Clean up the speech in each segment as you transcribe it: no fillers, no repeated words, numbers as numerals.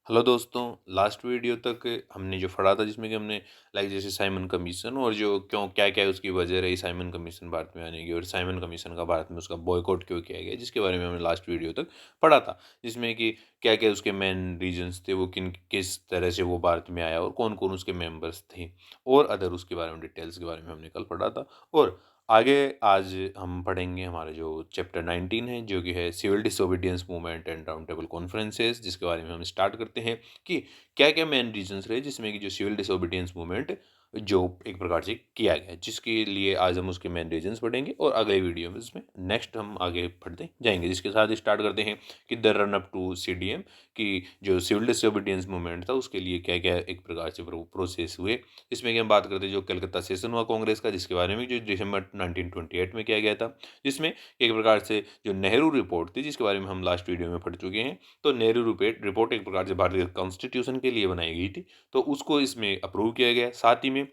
Hello दोस्तों, last video तक हमने जो पढ़ा था जिसमें कि हमने जैसे साइमन कमीशन और जो क्यों क्या-क्या उसकी वजह रही साइमन कमीशन भारत में आने की और साइमन कमीशन का भारत में उसका बॉयकॉट क्यों किया गया जिसके बारे में हमने लास्ट वीडियो तक पढ़ा था। जिसमें कि क्या-क्या उसके मेन रीज़न्स थे, वो किस तरह से वो भारत में आया और कौन-कौन उसके मेंबर्स थे और अदर उसके बारे में डिटेल्स के बारे में हमने कल पढ़ा था। और आगे आज हम पढ़ेंगे हमारा जो चैप्टर 19 है जो कि है civil disobedience movement and round table conferences, जिसके बारे में हम स्टार्ट करते हैं कि क्या-क्या मेन रीजंस रहे जिसमें कि जो सिविल डिसोबीडियंस मूवमेंट जो एक प्रकार से किया गया, जिसके लिए आज हम उसके मेन रीजंस पढ़ेंगे और अगले वीडियो में इसमें नेक्स्ट हम आगे पढ़ते जाएंगे। जिसके साथ स्टार्ट करते हैं कि the run up to CDM, कि जो सिविल डिसोबीडियंस मूवमेंट था उसके लिए क्या-क्या एक प्रकार से प्रोसेस हुए। इसमें कि हम बात करते हैं जो कलकत्ता सेशन हुआ कांग्रेस का, जिसके बारे में जो दिसंबर 1928 में किया गया था, जिसमें एक प्रकार से जो नेहरू रिपोर्ट थी जिसके बारे में हम लास्ट वीडियो में पढ़ चुके हैं। तो नेहरू रिपोर्ट एक प्रकार से भारतीय कॉन्स्टिट्यूशन के लिए बनाई गई थी, तो उसको इसमें अप्रूव किया गया। साथ ही में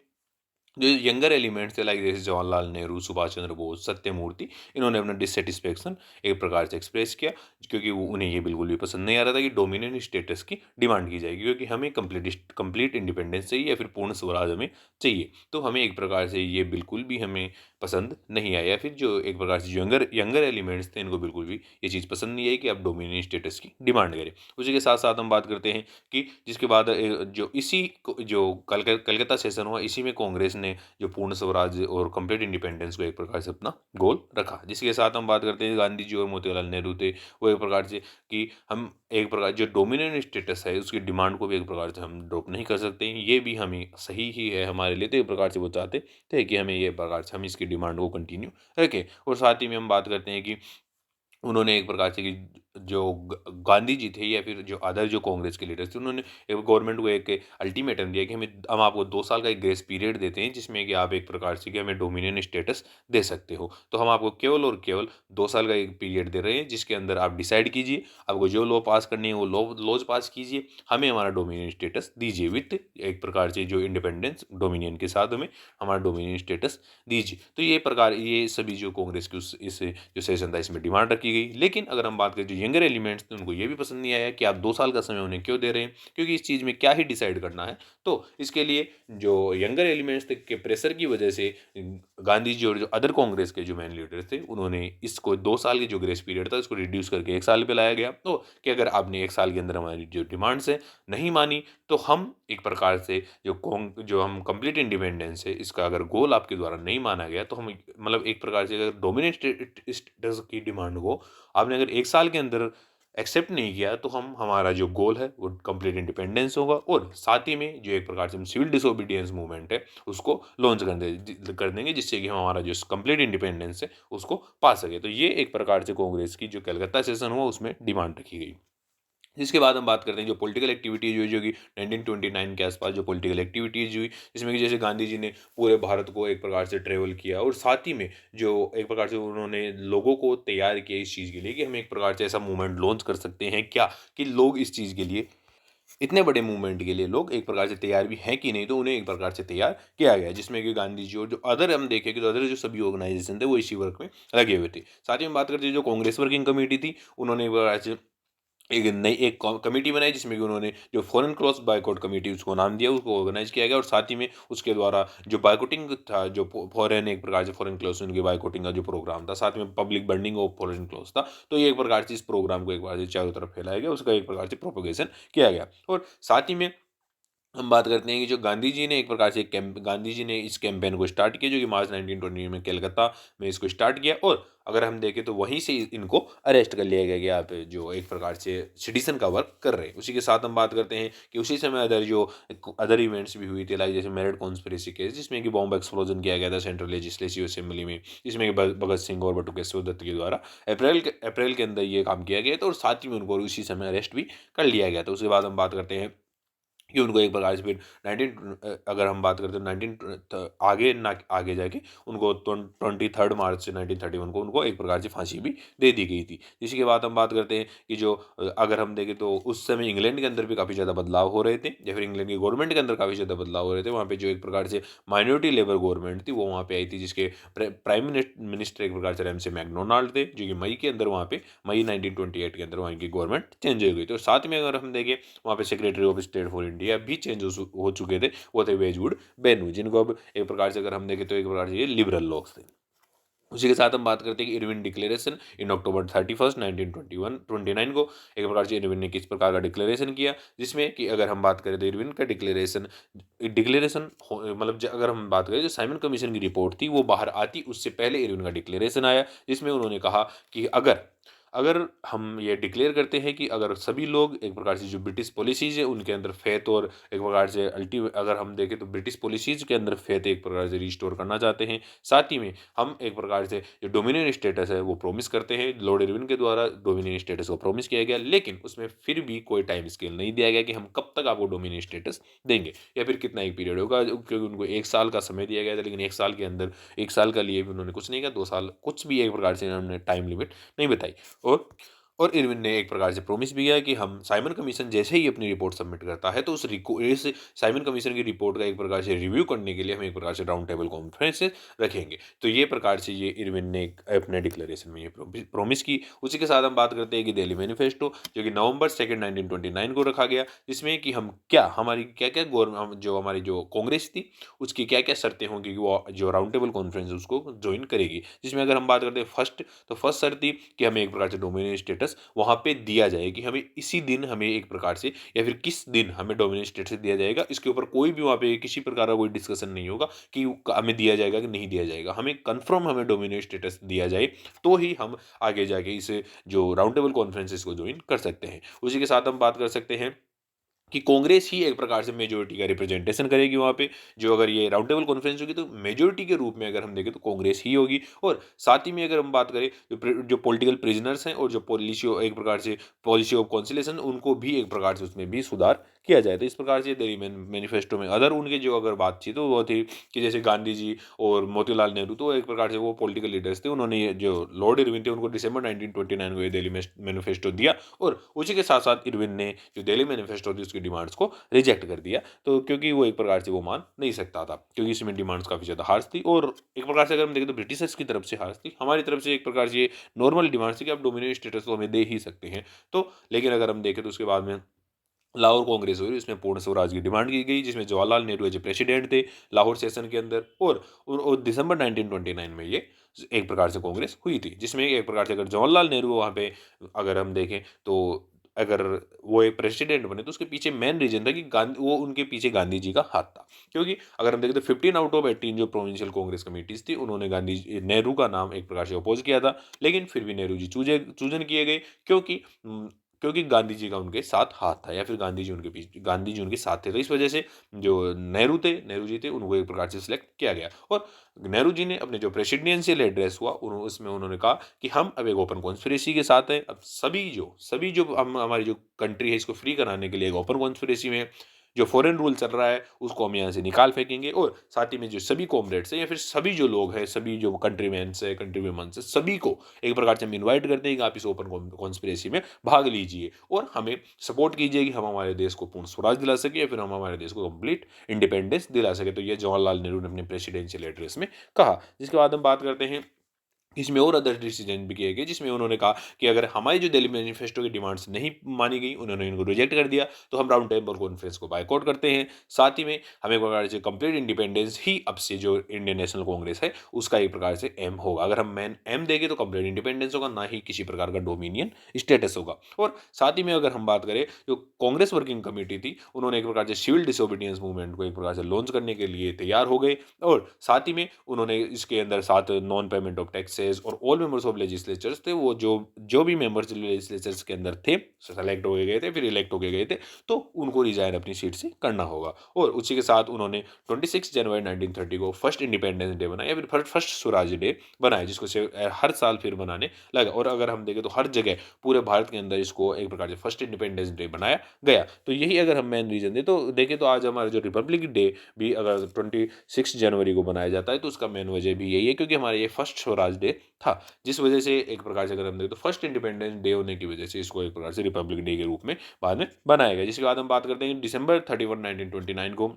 जो यंगर एलिमेंट्स थे जैसे जवाहरलाल नेहरू, सुभाष चंद्र बोस, सत्यमूर्ति, इन्होंने अपना डिससैटिस्फैक्शन एक प्रकार से एक्सप्रेस किया, क्योंकि वो उन्हें ये बिल्कुल भी पसंद नहीं आ रहा था कि डोमिनेंट स्टेटस की डिमांड की जाएगी, क्योंकि हमें कंप्लीट इंडिपेंडेंस चाहिए या फिर पूर्ण स्वराज हमें चाहिए। तो हमें एक प्रकार से ये बिल्कुल भी हमें पसंद नहीं आया, या फिर जो एक प्रकार से यंगर यंगर एलिमेंट्स थे इनको बिल्कुल भी ये चीज़ पसंद नहीं आई कि आप डोमिनेंट स्टेटस की डिमांड करें। उसी के साथ साथ हम बात करते हैं कि जिसके बाद जो जो कलकत्ता सेशन हुआ, इसी में कांग्रेस ने जो पूर्ण स्वराज्य और कंप्लीट इंडिपेंडेंस को एक प्रकार से अपना गोल रखा। जिसके साथ हम बात करते हैं गांधी जी और मोतीलाल नेहरू थे, वो एक प्रकार से कि हम एक प्रकार जो डोमिनेंट स्टेटस है उसकी डिमांड को भी एक प्रकार से हम ड्रॉप नहीं कर सकते हैं, ये भी हमें सही ही है हमारे लिए। तो एक प्रकार से वो चाहते थे कि हमें ये प्रकार से हम इसकी डिमांड को कंटिन्यू रखें। और साथ ही में हम बात करते हैं कि उन्होंने एक प्रकार से कि जो गांधी जी थे या फिर जो अदर जो कांग्रेस के लीडर्स थे, उन्होंने एक गवर्नमेंट को एक अल्टीमेटम दिया कि हम आपको 2 साल का एक ग्रेस पीरियड देते हैं, जिसमें कि आप एक प्रकार से कि हमें डोमिनियन स्टेटस दे सकते हो। तो हम आपको केवल और केवल 2 साल का एक पीरियड दे रहे हैं, जिसके अंदर आप डिसाइड कीजिए आपको जो लॉ पास करनी है वो लॉज पास कीजिए, हमें हमारा डोमिनियन स्टेटस दीजिए विथ एक प्रकार से जो इंडिपेंडेंस डोमिनियन के साथ हमें हमारा डोमिनियन स्टेटस दीजिए। तो ये सभी जो कांग्रेस की उस इस जो सेशन था इसमें डिमांड रखी गई। लेकिन अगर हम बात करें जो यंगर एलिमेंट्स थे उनको ये भी पसंद नहीं आया कि आप 2 साल का समय उन्हें क्यों दे रहे हैं, क्योंकि इस चीज़ में क्या ही डिसाइड करना है। तो इसके लिए जो यंगर एलिमेंट्स थे के प्रेशर की वजह से गांधी जी और जो अदर कांग्रेस के जो मेन लीडर थे उन्होंने इसको 2 साल की जो ग्रेस पीरियड था उसको रिड्यूस करके 1 साल पे लाया गया। तो कि अगर आपने 1 साल के अंदर हमारी जो डिमांड्स है नहीं मानी, तो हम एक प्रकार से जो हम कंप्लीट इंडिपेंडेंस है इसका अगर गोल आपके द्वारा नहीं माना गया, तो हम मतलब एक प्रकार से अगर डोमिनेट स्टेटस की डिमांड को आपने अगर 1 साल के अंदर एक्सेप्ट नहीं किया, तो हम हमारा जो गोल है वो कंप्लीट इंडिपेंडेंस होगा और साथ ही में जो एक प्रकार से हम सिविल डिसोबीडियंस मूवमेंट है उसको लॉन्च कर देंगे, जिससे कि हम हमारा जो कंप्लीट इंडिपेंडेंस है उसको पा सके। तो ये एक प्रकार से कांग्रेस की जो कलकत्ता सेशन हुआ उसमें डिमांड रखी गई। जिसके बाद हम बात करते हैं जो पॉलिटिकल एक्टिविटीज़ हुई, जो कि 1929 के आसपास जो पॉलिटिकल एक्टिविटीज़ हुई, जिसमें कि जैसे गांधी जी ने पूरे भारत को एक प्रकार से ट्रेवल किया और साथ ही में जो एक प्रकार से उन्होंने लोगों को तैयार किया इस चीज़ के लिए कि हम एक प्रकार से ऐसा मूवमेंट लॉन्च कर सकते हैं क्या, कि लोग इस चीज़ के लिए इतने बड़े मूवमेंट के लिए लोग एक प्रकार से तैयार भी हैं कि नहीं, तो उन्हें एक प्रकार से तैयार किया गया, जिसमें कि गांधी जी और जो अदर हम देखें कि जो अदर जो सभी ऑर्गेनाइजेशन थे वो इसी वर्क में लगे हुए थे। साथ ही में बात करते हैं जो कांग्रेस वर्किंग कमेटी थी, उन्होंने एक प्रकार से एक कमेटी बनाई, जिसमें कि उन्होंने जो फॉरेन क्रॉस बायकॉट कमेटी उसको नाम दिया, उसको ऑर्गेनाइज किया गया और साथ ही में उसके द्वारा जो बायकॉटिंग था, जो फॉरेन एक प्रकार से फॉरेन क्लोथ्स उनकी बायकॉटिंग का जो प्रोग्राम था, साथ में public burning of foreign clothes था। तो ये एक प्रकार से इस प्रोग्राम को एक बार से चारों तरफ फैलाया गया, उसका एक प्रकार से प्रोपोगेशन किया गया। और साथ ही में हम बात करते हैं कि जो गांधी जी ने एक प्रकार से गांधी जी ने इस कैंपेन को स्टार्ट किया, जो कि मार्च 1920 में कलकत्ता में इसको स्टार्ट किया। और अगर हम देखें तो वहीं से इनको अरेस्ट कर लिया गया कि आप जो एक प्रकार से सिटीजन का वर्क कर रहे हैं। उसी के साथ हम बात करते हैं कि उसी समय अदर इवेंट्स भी हुई थी, लाइक जैसे मेरठ कॉन्स्पिरेसी केस, जिसमें कि बॉम्ब एक्सप्लोजन किया गया था सेंट्रल लेजिस्लेटिव असेंबली में, जिसमें कि भगत सिंह और बटुकेश्वर दत्त के द्वारा अप्रैल के अंदर ये काम किया गया था और साथ ही में उनको उसी समय अरेस्ट भी कर लिया गया था। उसके बाद हम बात करते हैं कि उनको एक प्रकार से फिर 19 अगर हम बात करते हैं 19 आगे ना आगे जाके उनको 23 मार्च 1931 को उनको एक प्रकार से फांसी भी दे दी गई थी। इसी के बाद हम बात करते हैं कि जो अगर हम देखें तो उस समय इंग्लैंड के अंदर भी काफ़ी ज़्यादा बदलाव हो रहे थे, या फिर इंग्लैंड की गवर्नमेंट के अंदर काफ़ी ज़्यादा बदलाव हो रहे थे। वहाँ पे जो एक प्रकार से माइनॉरिटी लेबर गवर्नमेंट थी वो वहाँ पे आई थी, जिसके प्राइम मिनिस्टर एक प्रकार से रैमसे मैकडोनाल्ड थे, जो कि मई के अंदर वहाँ पे मई 1928 के अंदर वहाँ की गवर्नमेंट चेंज हो गई थी। और साथ में अगर हम देखें वहाँ पे secretary of state for India भी चेंज हो चुके थे, वो थे वेजवुड बेनू, जिनको अब एक प्रकार से अगर हम देखें तो एक प्रकार से ये लिबरल लोग थे। उसी के साथ हम बात करते हैं कि इरविन डिक्लेरेशन इन अक्टूबर 31 1921 29 को एक प्रकार से इरविन ने किस प्रकार का डिक्लेरेशन किया, जिसमें कि अगर हम बात करें तो इरविन का डिक्लेरेशन डिक्लेरेशन मतलब अगर हम बात करें जो साइमन कमीशन की रिपोर्ट थी वो बाहर आती उससे पहले इरविन का डिक्लेरेशन आया, जिसमें उन्होंने कहा कि अगर अगर हम ये डिक्लेयर करते हैं कि अगर सभी लोग एक प्रकार से जो ब्रिटिश पॉलिसीज़ है उनके अंदर फेथ और एक प्रकार से अगर हम देखें तो ब्रिटिश पॉलिसीज़ के अंदर फेथ एक प्रकार से रिस्टोर करना चाहते हैं, साथ ही में हम एक प्रकार से जो डोमिनियन स्टेटस है वो प्रॉमिस करते हैं। लॉर्ड इरविन के द्वारा डोमिनियन स्टेटस को प्रॉमिस किया गया, लेकिन उसमें फिर भी कोई टाइम स्केल नहीं दिया गया कि हम कब तक आपको डोमिनियन स्टेटस देंगे या फिर कितना एक पीरियड होगा, क्योंकि उनको 1 साल का समय दिया गया था, लेकिन 1 साल के अंदर 1 साल का लिए भी उन्होंने कुछ नहीं कहा, 2 साल कुछ भी एक प्रकार से उन्होंने टाइम लिमिट नहीं बताई। और इरविन ने एक प्रकार से प्रॉमिस भी किया कि हम साइमन कमीशन जैसे ही अपनी रिपोर्ट सबमिट करता है तो इस साइमन कमीशन की रिपोर्ट का एक प्रकार से रिव्यू करने के लिए हम एक प्रकार से राउंड टेबल कॉन्फ्रेंस रखेंगे। तो ये प्रकार से ये इरविन ने अपने डिक्लेरेशन में ये प्रॉमिस की। उसी के साथ हम बात करते हैं कि दिल्ली मैनिफेस्टो, जो कि नवंबर 2 1929 को रखा गया, जिसमें कि हम क्या हमारी क्या क्या जो हमारी जो कांग्रेस थी उसकी क्या क्या शर्तें होंगी कि वो जो राउंड टेबल कॉन्फ्रेंस उसको ज्वाइन करेगी। जिसमें अगर हम बात करते हैं फर्स्ट शर्त थी कि हमें एक प्रकार से डोमिनियन स्टेटस वहाँ पे दिया जाए, कि हमें इसी दिन हमें एक प्रकार से या फिर किस दिन हमें डोमिनियन स्टेटस दिया जाएगा, इसके ऊपर कोई भी वहाँ पे किसी प्रकार का कोई डिस्कशन नहीं होगा कि हमें दिया जाएगा कि नहीं दिया जाएगा। हमें कन्फर्म हमें डोमिनियन स्टेटस दिया जाए तो ही हम आगे जाके इस जो राउंड टेबल कॉन्फ्रेंसेस को ज्वाइन कर सकते हैं। उसी के साथ हम बात कर सकते हैं कि कांग्रेस ही एक प्रकार से मेजोरिटी का रिप्रेजेंटेशन करेगी वहाँ पे। जो अगर ये राउंड टेबल कॉन्फ्रेंस होगी तो मेजोरिटी के रूप में अगर हम देखें तो कांग्रेस ही होगी। और साथ ही में अगर हम बात करें जो पॉलिटिकल प्रिजनर्स हैं और जो पॉलिसी एक प्रकार से पॉलिसी ऑफ कॉन्सिलेशन उनको भी एक प्रकार से उसमें भी सुधार किया जाए। तो इस प्रकार से दिल्ली मैनिफेस्टो में अदर उनके जो अगर बात थी तो वो थी कि जैसे गांधी जी और मोतीलाल नेहरू तो एक प्रकार से वो पॉलिटिकल लीडर्स थे, उन्होंने ये जो लॉर्ड इरविन थे उनको दिसंबर 1929 को ये दिल्ली मैनिफेस्टो दिया। और उसी के साथ साथ इरविन ने जो दिल्ली मैनिफेस्टो थी उसकी डिमांड्स को रिजेक्ट कर दिया, तो क्योंकि वो एक प्रकार से वो मान नहीं सकता था, क्योंकि इसमें डिमांड्स काफ़ी ज़्यादा हार्श थी। और एक प्रकार से अगर हम देखें तो ब्रिटिशर्स की तरफ से हार्श थी, हमारी तरफ से एक प्रकार से ये नॉर्मल डिमांड्स थी कि आप डोमिनियन स्टेटस तो हमें दे ही सकते हैं। तो लेकिन अगर हम देखें तो उसके बाद में लाहौर कांग्रेस हुई, इसमें पूर्ण स्वराज की डिमांड की गई, जिसमें Jawaharlal Nehru as a president थे लाहौर सेशन के अंदर। और दिसंबर 1929 में ये एक प्रकार से कांग्रेस हुई थी, जिसमें एक प्रकार से अगर जवाहरलाल नेहरू वहाँ पे अगर हम देखें तो अगर वो एक प्रेसिडेंट बने तो उसके पीछे मेन रीजन था कि गांधी वो उनके पीछे गांधी जी का हाथ था। क्योंकि अगर हम देखें तो 15 आउट ऑफ 18 जो प्रोविंशियल कांग्रेस कमेटीज थी उन्होंने नेहरू का नाम एक प्रकार से अपोज किया था, लेकिन फिर भी नेहरू जी चूजन किए गए, क्योंकि क्योंकि गांधी जी का उनके साथ हाथ था, या फिर गांधी जी उनके साथ थे। तो इस वजह से जो नेहरू जी थे उनको एक प्रकार से सिलेक्ट किया गया। और नेहरू जी ने अपने जो प्रेसिडेंशियल एड्रेस हुआ उसमें उन्होंने कहा कि हम अब एक ओपन कॉन्स्पिरेसी के साथ हैं। अब सभी जो हम हमारी जो कंट्री है इसको फ्री कराने के लिए एक ओपन कॉन्स्पिरेसी में जो फॉरेन रूल चल रहा है उसको हम यहाँ से निकाल फेंकेंगे। और साथ ही में जो सभी कॉमरेड्स हैं या फिर सभी जो लोग हैं, सभी जो कंट्रीमैन्स है कंट्रीवुमेन्स है, सभी को एक प्रकार से हम इन्वाइट करते हैं कि आप इस ओपन कॉन्स्पिरेसी में भाग लीजिए और हमें सपोर्ट कीजिए कि हम हमारे देश को पूर्ण स्वराज दिला सके या फिर हम हमारे देश को कंप्लीट इंडिपेंडेंस दिला सके। तो ये जवाहरलाल नेहरू ने अपने प्रेसिडेंशियल एड्रेस में कहा। जिसके बाद हम बात करते हैं इसमें और अदर डिसीजन भी किए गए, जिसमें उन्होंने कहा कि अगर हमारी जो दिल्ली मैनिफेस्टो की डिमांड्स नहीं मानी गई, उन्होंने इनको रिजेक्ट कर दिया, तो हम राउंड टेबल कॉन्फ्रेंस को बायकॉट करते हैं। साथ ही में हमें एक प्रकार से कंप्लीट इंडिपेंडेंस ही अब से जो इंडियन नेशनल कांग्रेस है उसका एक प्रकार से एम होगा। अगर हम मेन एम देंगे तो कंप्लीट इंडिपेंडेंस होगा, ना ही किसी प्रकार का डोमिनियन स्टेटस होगा। और साथ ही में अगर हम बात करें जो कांग्रेस वर्किंग कमेटी थी उन्होंने एक प्रकार से सिविल डिसोबीडियंस मूवमेंट को एक प्रकार से लॉन्च करने के लिए तैयार हो गए। और साथ ही में उन्होंने इसके अंदर साथ नॉन पेमेंट ऑफ टैक्स कांग्रेसेस और ऑल मेंबर्स ऑफ लेजिस्लेचर्स थे, वो जो भी मेंबर्स लेजिस्लेचर्स के अंदर थे, सेलेक्ट हो गए थे, फिर इलेक्ट हो गए थे, तो उनको रिजाइन अपनी सीट से करना होगा। और उसी के साथ उन्होंने 26 जनवरी 1930 को फर्स्ट इंडिपेंडेंस डे बनाया, या फिर फर्स्ट स्वराज डे बनाया, जिसको हर साल फिर बनाने लगा। और अगर हम देखें तो हर जगह पूरे भारत के अंदर इसको एक प्रकार से फर्स्ट इंडिपेंडेंस डे बनाया गया। तो यही अगर हम मेन रीजन दे तो देखें तो आज हमारा जो रिपब्लिक डे भी अगर 26 जनवरी को बनाया जाता है, तो उसका मेन वजह भी यही है, क्योंकि हमारा ये फर्स्ट स्वराज डे था, जिस वजह से एक प्रकार से अगर हम देखें तो फर्स्ट इंडिपेंडेंस डे होने की वजह से इसको एक प्रकार से रिपब्लिक डे के रूप में बाद में बनाया गया। जिसके बाद हम बात करते हैं दिसंबर 31 1929 को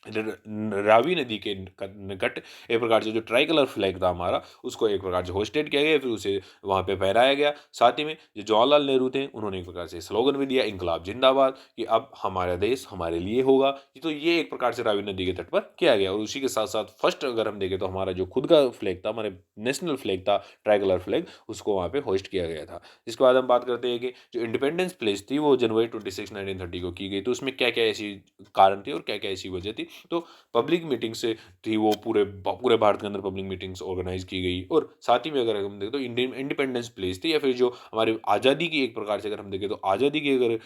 रावी नदी के निकट एक प्रकार से जो ट्राई कलर फ्लैग था हमारा, उसको एक प्रकार से होस्टेड किया गया, फिर उसे वहाँ पे फहराया गया। साथ ही में जो जवाहरलाल नेहरू थे, उन्होंने एक प्रकार से स्लोगन भी दिया, इंकलाब जिंदाबाद, कि अब हमारा देश हमारे लिए होगा। तो ये एक प्रकार से रावी नदी के तट पर किया गया। और उसी के साथ साथ फर्स्ट अगर हम देखें तो हमारा जो खुद का फ्लैग था, हमारे नेशनल फ्लैग था ट्राई कलर फ्लैग, उसको वहाँ पे होस्ट किया गया था। इसके बाद हम बात करते हैं कि जो इंडिपेंडेंस प्लेस थी वो जनवरी 26 1930 को की गई। तो उसमें क्या क्या ऐसी कारण थी और क्या क्या ऐसी वजह थी, तो पब्लिक मीटिंग से थी वो, पूरे भारत के अंदर पब्लिक मीटिंग्स ऑर्गेनाइज की गई। और साथ ही में अगर हम देखें तो इंडियन इंडिपेंडेंस प्लेस थी, या फिर जो हमारी आज़ादी की एक प्रकार से अगर हम देखें तो आज़ादी की अगर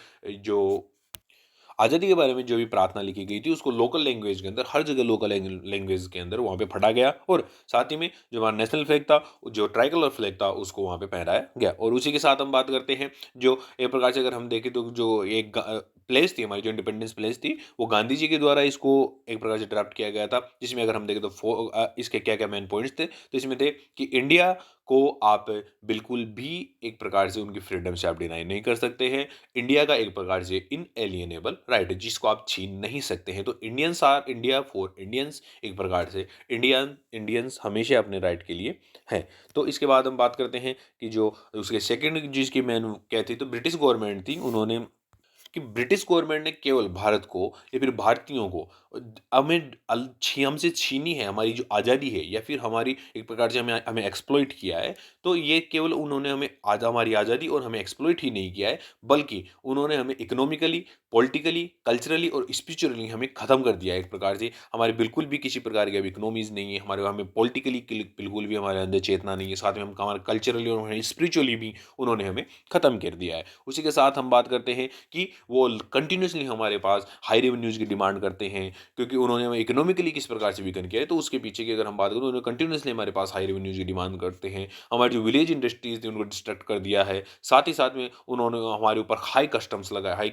जो आज़ादी के बारे में जो भी प्रार्थना लिखी गई थी, उसको लोकल लैंग्वेज के अंदर, हर जगह लोकल लैंग्वेज के अंदर वहाँ पे पढ़ा गया। और साथ ही में जो हमारा नेशनल फ्लैग था, जो ट्राई कलर फ्लैग था, उसको वहाँ पे पहनाया गया। और उसी के साथ हम बात करते हैं जो एक प्रकार से अगर हम देखें तो जो एक प्लेस थी हमारी, जो इंडिपेंडेंस प्लेस थी, वो गांधी जी के द्वारा इसको एक प्रकार से ड्राफ्ट किया गया था। जिसमें अगर हम देखें तो इसके क्या क्या मेन पॉइंट्स थे, तो इसमें थे कि इंडिया को आप बिल्कुल भी एक प्रकार से उनकी फ्रीडम से आप डिनाई नहीं कर सकते हैं। इंडिया का एक प्रकार से इनएलिएनेबल राइट है, जिसको आप छीन नहीं सकते हैं। तो Indians R India for Indians, एक प्रकार से इंडियंस हमेशा अपने राइट के लिए हैं। तो इसके बाद हम बात करते हैं कि जो उसके सेकंड जिसकी मैन क्या थी, तो ब्रिटिश गवर्नमेंट थी, उन्होंने कि ब्रिटिश गवर्नमेंट ने केवल भारत को या फिर भारतीयों को हमसे छीनी है हमारी जो आज़ादी है, या फिर हमारी एक प्रकार से हमें हमें एक्सप्लॉइट किया है। तो ये केवल उन्होंने हमें आज हमारी आज़ादी और हमें एक्सप्लॉइट ही नहीं किया है, बल्कि उन्होंने हमें इकोनॉमिकली, पॉलिटिकली, कल्चरली और स्पिरिचुअली हमें ख़त्म कर दिया है। एक प्रकार से हमारे बिल्कुल भी किसी प्रकार की अब इकोनॉमीज़ नहीं है, हमारे हमें पॉलिटिकली बिल्कुल भी हमारे अंदर चेतना नहीं है, साथ में हम हमारे कल्चरली और हमारे स्पिरिचुअली भी उन्होंने हमें ख़त्म कर दिया है। उसी के साथ हम बात करते हैं कि वो कंटिन्यूसली हमारे पास हाई रेवेन्यूज़ की डिमांड करते हैं, क्योंकि उन्होंने हमें इकोनॉमिकली किस प्रकार से वीकन किया है। तो उसके पीछे की अगर हम बात करें, उन्होंने कंटिन्यूसली हमारे पास हाई रेवेन्यूज़ की डिमांड करते हैं। हमारी जो विलेज इंडस्ट्रीज़ थी, उनको डिस्ट्रक्ट कर दिया है। साथ ही साथ में उन्होंने हमारे ऊपर हाई कस्टम्स लगाए, हाई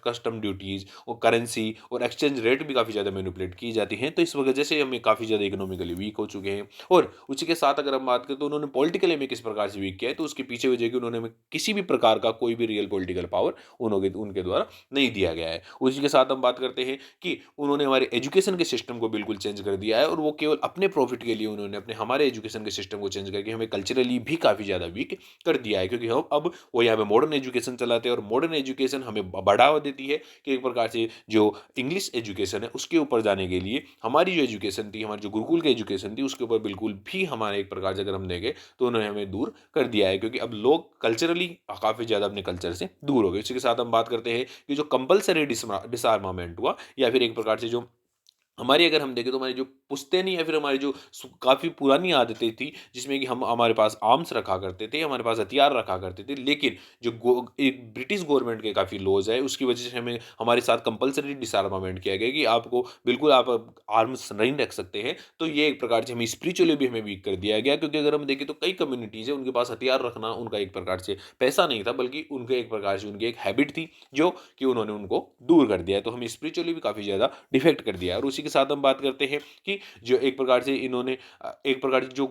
कस्टम ड्यूटीज़ और करेंसी और एक्सचेंज रेट भी काफ़ी ज़्यादा मैनिपुलेट की जाती हैं। तो इस वजह से हमें काफ़ी ज़्यादा इकोनॉमिकली वीक हो चुके हैं। और उसी के साथ अगर हम बात करें तो उन्होंने पॉलिटिकली हमें किस प्रकार से वीक किया है, तो उसके पीछे वजह कि उन्होंने हमें किसी भी प्रकार का कोई भी रियल पॉलिटिकल पावर उनके द्वारा नहीं दिया गया है। उसी के साथ हम बात करते हैं कि उन्होंने हमारे एजुकेशन के सिस्टम को बिल्कुल चेंज कर दिया है, और वो केवल अपने प्रॉफिट के लिए उन्होंने हमारे एजुकेशन के सिस्टम को चेंज करके हमें कल्चरली भी काफ़ी ज़्यादा वीक कर दिया है। क्योंकि हम अब वो यहाँ पे मॉडर्न एजुकेशन चलाते हैं, और मॉडर्न एजुकेशन हमें बढ़ावा देती है कि एक प्रकार से जो इंग्लिश एजुकेशन है उसके ऊपर जाने के लिए हमारी जो एजुकेशन थी, हमारी जो गुरुकुल की एजुकेशन थी, उसके ऊपर बिल्कुल भी हमारे एक प्रकार से अगर हम देखें तो उन्होंने हमें दूर कर दिया है। क्योंकि अब लोग कल्चरली काफ़ी ज़्यादा अपने कल्चर से दूर हो गए। इसी के साथ हम बात करते हैं कि जो कंपलसरी डिसआर्मामेंट हुआ, या फिर एक प्रकार से जो हमारी अगर हम देखें तो हमारी जो पुश्तैनी या फिर हमारी जो काफ़ी पुरानी आदतें थी, जिसमें कि हम हमारे पास आर्म्स रखा करते थे, हमारे पास हथियार रखा करते थे, लेकिन जो एक ब्रिटिश गवर्नमेंट के काफ़ी लॉज है, उसकी वजह से हमें हमारे साथ कंपलसरी डिसआर्मामेंट किया गया कि आपको बिल्कुल आप आर्म्स नहीं रख सकते हैं। तो ये एक प्रकार से हमें स्पिरिचुअली भी हमें वीक कर दिया गया। क्योंकि अगर हम देखें तो कई कम्युनिटीज़ है, उनके पास हथियार रखना उनका एक प्रकार से पैसा नहीं था, बल्कि उनके एक प्रकार से उनकी एक हैबिट थी, जो कि उन्होंने उनको दूर कर दिया है। तो हमें स्पिरिचुअली भी काफ़ी ज़्यादा डिफेक्ट कर दिया है। और उसी के साथ हम बात करते हैं कि जो एक प्रकार से इन्होंने एक प्रकार से जो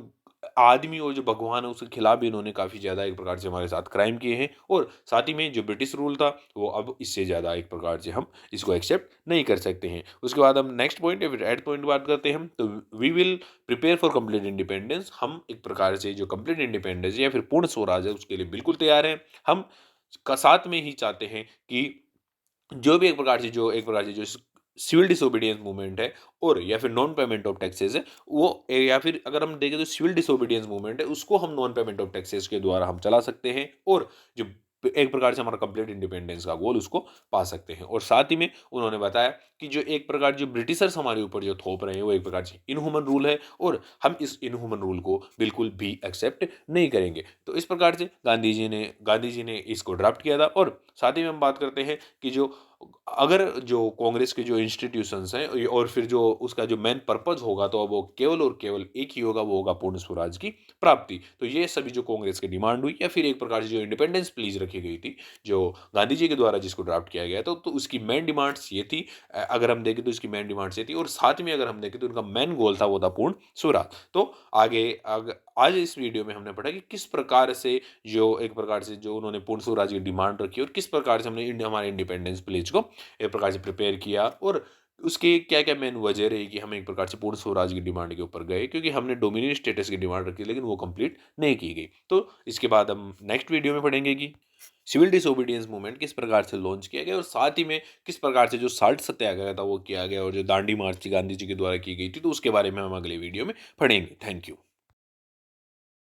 आदमी और जो भगवान है उसके खिलाफ भी इन्होंने काफ़ी ज़्यादा एक प्रकार से हमारे साथ क्राइम किए हैं। और साथ ही में जो ब्रिटिश रूल था वो अब इससे ज़्यादा एक प्रकार से हम इसको एक्सेप्ट नहीं कर सकते हैं। उसके बाद हम नेक्स्ट पॉइंट या फिर एड पॉइंट बात करते हैं, तो we will prepare for complete independence. हम एक प्रकार से जो कंप्लीट इंडिपेंडेंस या फिर पूर्ण स्वराज है उसके लिए बिल्कुल तैयार हैं। हम का साथ में ही चाहते हैं कि जो भी एक प्रकार से जो सिविल डिसोबीडियंस मूवमेंट है, और या फिर नॉन पेमेंट ऑफ टैक्सेस है, वो या फिर अगर हम देखें तो सिविल डिसोबीडियंस मूवमेंट है, उसको हम नॉन पेमेंट ऑफ टैक्सेस के द्वारा हम चला सकते हैं। और जो एक प्रकार से हमारा कंप्लीट इंडिपेंडेंस का गोल उसको पा सकते हैं। और साथ ही में उन्होंने बताया कि जो एक प्रकार जो ब्रिटिशर्स हमारे ऊपर जो थोप रहे हैं वो एक प्रकार से इनह्यूमन रूल है और हम इस इनह्यूमन रूल को बिल्कुल भी एक्सेप्ट नहीं करेंगे। तो इस प्रकार से गांधी जी ने इसको ड्राफ्ट किया था। और साथ ही में हम बात करते हैं कि जो अगर जो कांग्रेस के जो इंस्टीट्यूशंस हैं और फिर जो उसका जो मेन पर्पस होगा तो वो केवल और केवल एक ही होगा, वो होगा पूर्ण स्वराज की प्राप्ति। तो ये सभी जो कांग्रेस की डिमांड हुई या फिर एक प्रकार से जो इंडिपेंडेंस प्लीज रखी गई थी जो गांधी जी के द्वारा जिसको ड्राफ्ट किया गया तो उसकी मेन डिमांड्स ये थी। अगर हम देखें तो इसकी मेन डिमांड्स ये थी और साथ में अगर हम देखें तो उनका मेन गोल था वो था पूर्ण स्वराज। तो आज इस वीडियो में हमने पढ़ा कि किस प्रकार से जो एक प्रकार से जो उन्होंने पूर्ण स्वराज की डिमांड रखी और किस प्रकार से हमने हमारे इंडिपेंडेंस प्लेज को एक प्रकार से प्रिपेयर किया और उसकी क्या-क्या मेन वजह रही कि हम एक प्रकार से पूर्ण स्वराज की डिमांड के ऊपर गए, क्योंकि हमने डोमिनियन स्टेटस की डिमांड रखी लेकिन वो कंप्लीट नहीं की गई। तो इसके बाद हम नेक्स्ट वीडियो में पढ़ेंगे कि सिविल डिसोबीडियंस मूवमेंट किस प्रकार से लॉन्च किया गया और साथ ही में किस प्रकार से जो साल्ट सत्याग्रह था वो किया गया और जो दांडी मार्च गांधी जी के द्वारा की गई थी, तो उसके बारे में हम अगले वीडियो में पढ़ेंगे। Thank you.